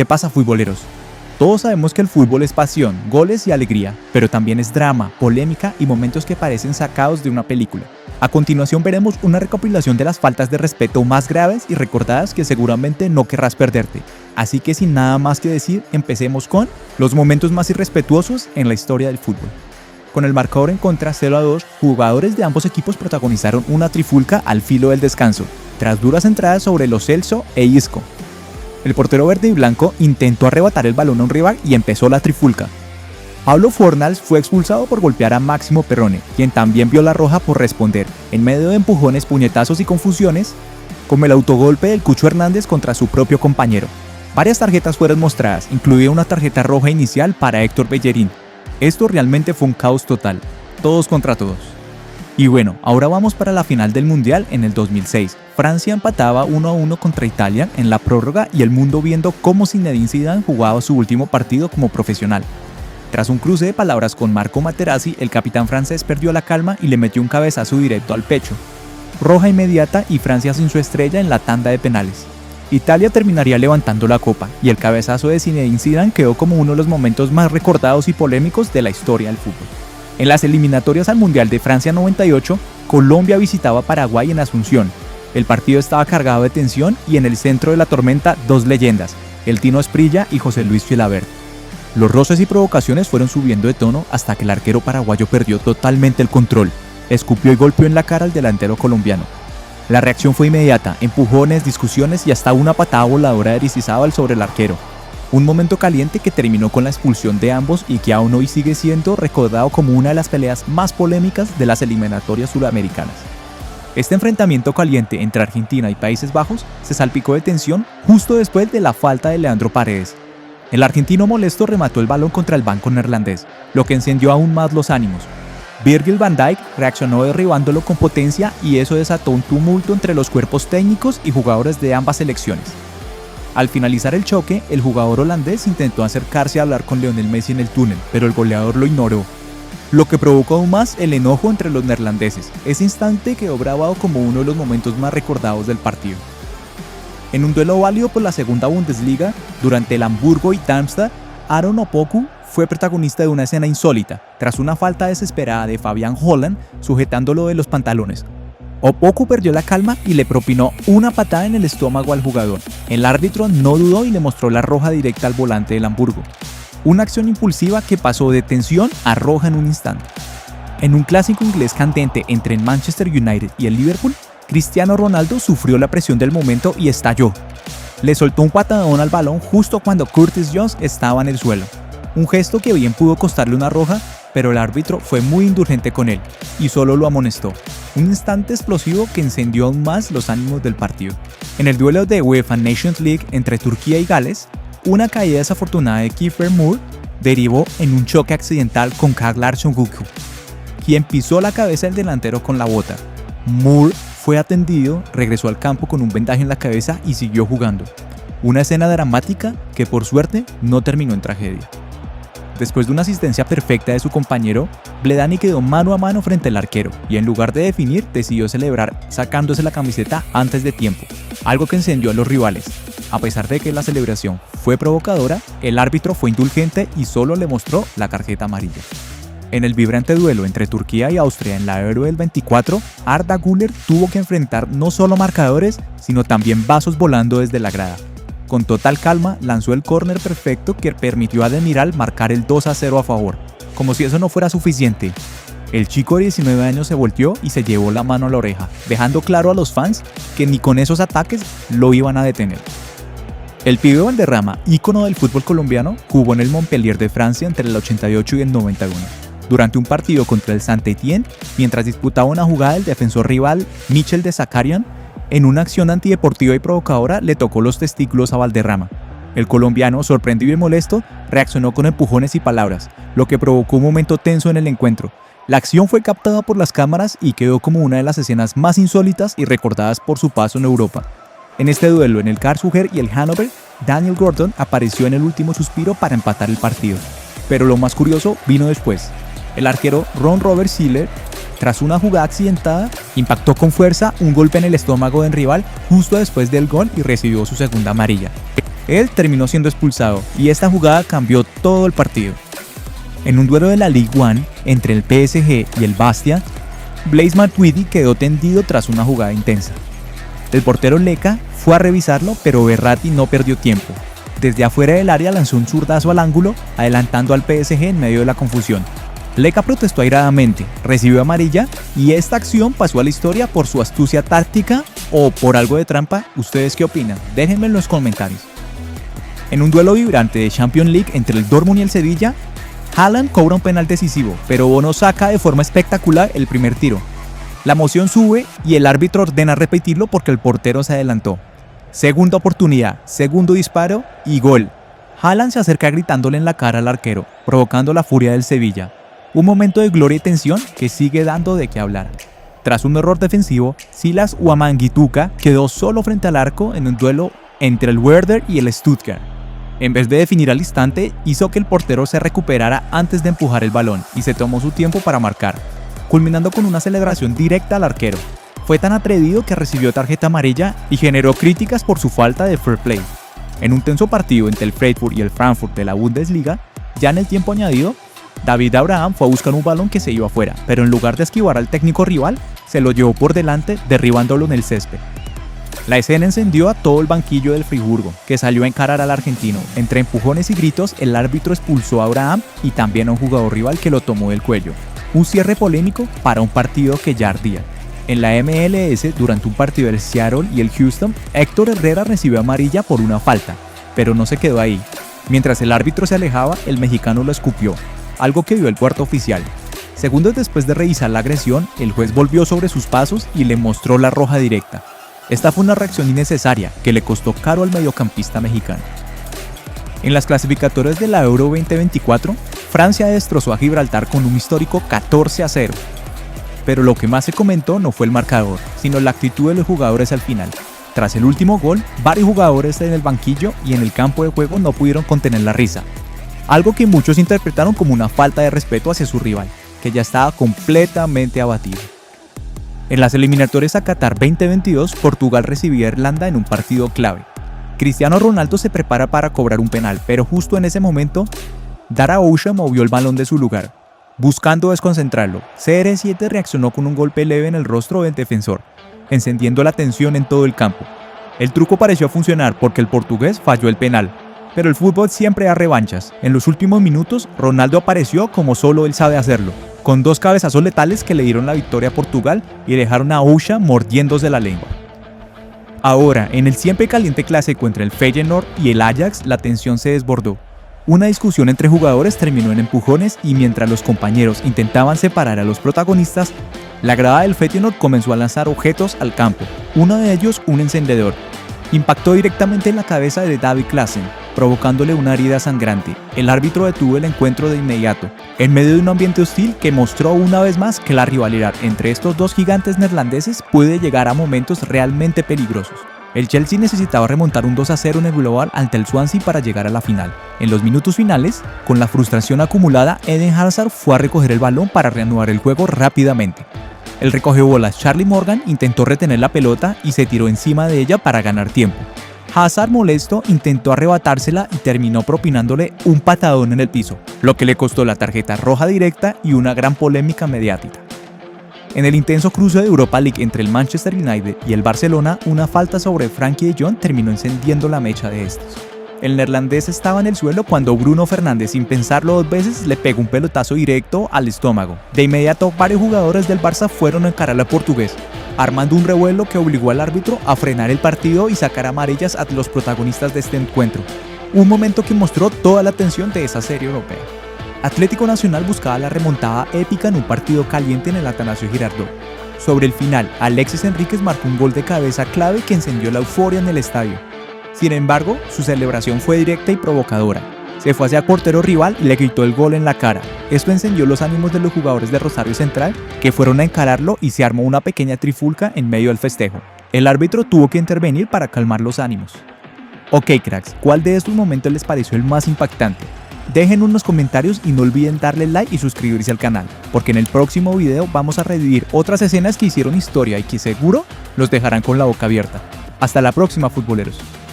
¿Qué pasa, futboleros? Todos sabemos que el fútbol es pasión, goles y alegría, pero también es drama, polémica y momentos que parecen sacados de una película. A continuación veremos una recopilación de las faltas de respeto más graves y recordadas que seguramente no querrás perderte. Así que sin nada más que decir, empecemos con los momentos más irrespetuosos en la historia del fútbol. Con el marcador en contra 0-2, jugadores de ambos equipos protagonizaron una trifulca al filo del descanso, tras duras entradas sobre Lo Celso e Isco. El portero verde y blanco intentó arrebatar el balón a un rival y empezó la trifulca. Pablo Fornals fue expulsado por golpear a Máximo Perrone, quien también vio la roja por responder, en medio de empujones, puñetazos y confusiones, como el autogolpe del Cucho Hernández contra su propio compañero. Varias tarjetas fueron mostradas, incluida una tarjeta roja inicial para Héctor Bellerín. Esto realmente fue un caos total, todos contra todos. Y bueno, ahora vamos para la final del Mundial en el 2006. Francia empataba 1-1 contra Italia en la prórroga y el mundo viendo cómo Zinedine Zidane jugaba su último partido como profesional. Tras un cruce de palabras con Marco Materazzi, el capitán francés perdió la calma y le metió un cabezazo directo al pecho. Roja inmediata y Francia sin su estrella en la tanda de penales. Italia terminaría levantando la copa y el cabezazo de Zinedine Zidane quedó como uno de los momentos más recordados y polémicos de la historia del fútbol. En las eliminatorias al Mundial de Francia 98, Colombia visitaba Paraguay en Asunción. El partido estaba cargado de tensión y en el centro de la tormenta dos leyendas, el Tino Asprilla y José Luis Chilavert. Los roces y provocaciones fueron subiendo de tono hasta que el arquero paraguayo perdió totalmente el control, escupió y golpeó en la cara al delantero colombiano. La reacción fue inmediata, empujones, discusiones y hasta una patada voladora de Aristizábal sobre el arquero. Un momento caliente que terminó con la expulsión de ambos y que aún hoy sigue siendo recordado como una de las peleas más polémicas de las eliminatorias sudamericanas. Este enfrentamiento caliente entre Argentina y Países Bajos se salpicó de tensión justo después de la falta de Leandro Paredes. El argentino molesto remató el balón contra el banco neerlandés, lo que encendió aún más los ánimos. Virgil van Dijk reaccionó derribándolo con potencia y eso desató un tumulto entre los cuerpos técnicos y jugadores de ambas selecciones. Al finalizar el choque, el jugador holandés intentó acercarse a hablar con Lionel Messi en el túnel, pero el goleador lo ignoró, lo que provocó aún más el enojo entre los neerlandeses. Ese instante quedó grabado como uno de los momentos más recordados del partido. En un duelo válido por la segunda Bundesliga, durante el Hamburgo y Darmstadt, Aaron Opoku fue protagonista de una escena insólita, tras una falta desesperada de Fabian Holland sujetándolo de los pantalones. Opoku perdió la calma y le propinó una patada en el estómago al jugador. El árbitro no dudó y le mostró la roja directa al volante del Hamburgo. Una acción impulsiva que pasó de tensión a roja en un instante. En un clásico inglés candente entre el Manchester United y el Liverpool, Cristiano Ronaldo sufrió la presión del momento y estalló. Le soltó un patadón al balón justo cuando Curtis Jones estaba en el suelo. Un gesto que bien pudo costarle una roja, pero el árbitro fue muy indulgente con él y solo lo amonestó. Un instante explosivo que encendió aún más los ánimos del partido. En el duelo de UEFA Nations League entre Turquía y Gales, una caída desafortunada de Kiefer Moore derivó en un choque accidental con Kaglar Şanlıurfa, quien pisó la cabeza del delantero con la bota. Moore fue atendido, regresó al campo con un vendaje en la cabeza y siguió jugando. Una escena dramática que por suerte no terminó en tragedia. Después de una asistencia perfecta de su compañero, Bledani quedó mano a mano frente al arquero y en lugar de definir decidió celebrar sacándose la camiseta antes de tiempo, algo que encendió a los rivales. A pesar de que la celebración fue provocadora, el árbitro fue indulgente y solo le mostró la tarjeta amarilla. En el vibrante duelo entre Turquía y Austria en la Euro del 24, Arda Güler tuvo que enfrentar no solo marcadores, sino también vasos volando desde la grada. Con total calma, lanzó el córner perfecto que permitió a Demiral marcar el 2-0 a favor. Como si eso no fuera suficiente, el chico de 19 años se volteó y se llevó la mano a la oreja, dejando claro a los fans que ni con esos ataques lo iban a detener. El pibe Valderrama, ícono del fútbol colombiano, jugó en el Montpellier de Francia entre el 88 y el 91. Durante un partido contra el Saint-Étienne, mientras disputaba una jugada el defensor rival Michel de Zakarian, en una acción antideportiva y provocadora le tocó los testículos a Valderrama. El colombiano, sorprendido y molesto, reaccionó con empujones y palabras, lo que provocó un momento tenso en el encuentro. La acción fue captada por las cámaras y quedó como una de las escenas más insólitas y recordadas por su paso en Europa. En este duelo en el Karlsruher y el Hannover, Daniel Gordon apareció en el último suspiro para empatar el partido. Pero lo más curioso vino después. El arquero Ron Robert Zieler, tras una jugada accidentada, impactó con fuerza un golpe en el estómago del rival justo después del gol y recibió su segunda amarilla. Él terminó siendo expulsado y esta jugada cambió todo el partido. En un duelo de la Ligue 1 entre el PSG y el Bastia, Blaise Matuidi quedó tendido tras una jugada intensa. El portero Lecca fue a revisarlo, pero Verratti no perdió tiempo. Desde afuera del área lanzó un zurdazo al ángulo, adelantando al PSG en medio de la confusión. Lecca protestó airadamente, recibió amarilla y esta acción pasó a la historia por su astucia táctica o por algo de trampa. ¿Ustedes qué opinan? Déjenme en los comentarios. En un duelo vibrante de Champions League entre el Dortmund y el Sevilla, Haaland cobra un penal decisivo, pero Bono saca de forma espectacular el primer tiro. La emoción sube y el árbitro ordena repetirlo porque el portero se adelantó. Segunda oportunidad, segundo disparo y gol. Haaland se acerca gritándole en la cara al arquero, provocando la furia del Sevilla. Un momento de gloria y tensión que sigue dando de qué hablar. Tras un error defensivo, Silas Wamangituka quedó solo frente al arco en un duelo entre el Werder y el Stuttgart. En vez de definir al instante, hizo que el portero se recuperara antes de empujar el balón y se tomó su tiempo para marcar, culminando con una celebración directa al arquero. Fue tan atrevido que recibió tarjeta amarilla y generó críticas por su falta de fair play. En un tenso partido entre el Freiburg y el Frankfurt de la Bundesliga, ya en el tiempo añadido, David Abraham fue a buscar un balón que se iba afuera, pero en lugar de esquivar al técnico rival, se lo llevó por delante derribándolo en el césped. La escena encendió a todo el banquillo del Friburgo, que salió a encarar al argentino. Entre empujones y gritos, el árbitro expulsó a Abraham y también a un jugador rival que lo tomó del cuello. Un cierre polémico para un partido que ya ardía. En la MLS, durante un partido del Seattle y el Houston, Héctor Herrera recibió amarilla por una falta, pero no se quedó ahí. Mientras el árbitro se alejaba, el mexicano lo escupió, algo que vio el cuarto oficial. Segundos después de revisar la agresión, el juez volvió sobre sus pasos y le mostró la roja directa. Esta fue una reacción innecesaria que le costó caro al mediocampista mexicano. En las clasificatorias de la Euro 2024, Francia destrozó a Gibraltar con un histórico 14-0. Pero lo que más se comentó no fue el marcador, sino la actitud de los jugadores al final. Tras el último gol, varios jugadores en el banquillo y en el campo de juego no pudieron contener la risa, algo que muchos interpretaron como una falta de respeto hacia su rival, que ya estaba completamente abatido. En las eliminatorias a Qatar 2022, Portugal recibía a Irlanda en un partido clave. Cristiano Ronaldo se prepara para cobrar un penal, pero justo en ese momento, Dara Ousha movió el balón de su lugar, buscando desconcentrarlo. CR7 reaccionó con un golpe leve en el rostro del defensor, encendiendo la tensión en todo el campo. El truco pareció funcionar porque el portugués falló el penal, pero el fútbol siempre da revanchas. En los últimos minutos, Ronaldo apareció como solo él sabe hacerlo, con dos cabezazos letales que le dieron la victoria a Portugal y dejaron a Ousha mordiéndose la lengua. Ahora, en el siempre caliente clásico entre el Feyenoord y el Ajax, la tensión se desbordó. Una discusión entre jugadores terminó en empujones y mientras los compañeros intentaban separar a los protagonistas, la grada del Feyenoord comenzó a lanzar objetos al campo, uno de ellos un encendedor. Impactó directamente en la cabeza de David Klaassen, provocándole una herida sangrante. El árbitro detuvo el encuentro de inmediato, en medio de un ambiente hostil que mostró una vez más que la rivalidad entre estos dos gigantes neerlandeses puede llegar a momentos realmente peligrosos. El Chelsea necesitaba remontar un 2-0 en el global ante el Swansea para llegar a la final. En los minutos finales, con la frustración acumulada, Eden Hazard fue a recoger el balón para reanudar el juego rápidamente. El recogebolas Charlie Morgan intentó retener la pelota y se tiró encima de ella para ganar tiempo. Hazard, molesto, intentó arrebatársela y terminó propinándole un patadón en el piso, lo que le costó la tarjeta roja directa y una gran polémica mediática. En el intenso cruce de Europa League entre el Manchester United y el Barcelona, una falta sobre Frenkie de Jong terminó encendiendo la mecha de estos. El neerlandés estaba en el suelo cuando Bruno Fernández, sin pensarlo dos veces, le pegó un pelotazo directo al estómago. De inmediato, varios jugadores del Barça fueron a encarar al portugués, armando un revuelo que obligó al árbitro a frenar el partido y sacar amarillas a los protagonistas de este encuentro. Un momento que mostró toda la tensión de esa serie europea. Atlético Nacional buscaba la remontada épica en un partido caliente en el Atanasio Girardot. Sobre el final, Alexis Enríquez marcó un gol de cabeza clave que encendió la euforia en el estadio. Sin embargo, su celebración fue directa y provocadora. Se fue hacia el portero rival y le gritó el gol en la cara. Esto encendió los ánimos de los jugadores de Rosario Central, que fueron a encararlo y se armó una pequeña trifulca en medio del festejo. El árbitro tuvo que intervenir para calmar los ánimos. Ok cracks, ¿cuál de estos momentos les pareció el más impactante? Déjenlo en los comentarios y no olviden darle like y suscribirse al canal, porque en el próximo video vamos a revivir otras escenas que hicieron historia y que seguro los dejarán con la boca abierta. Hasta la próxima, futboleros.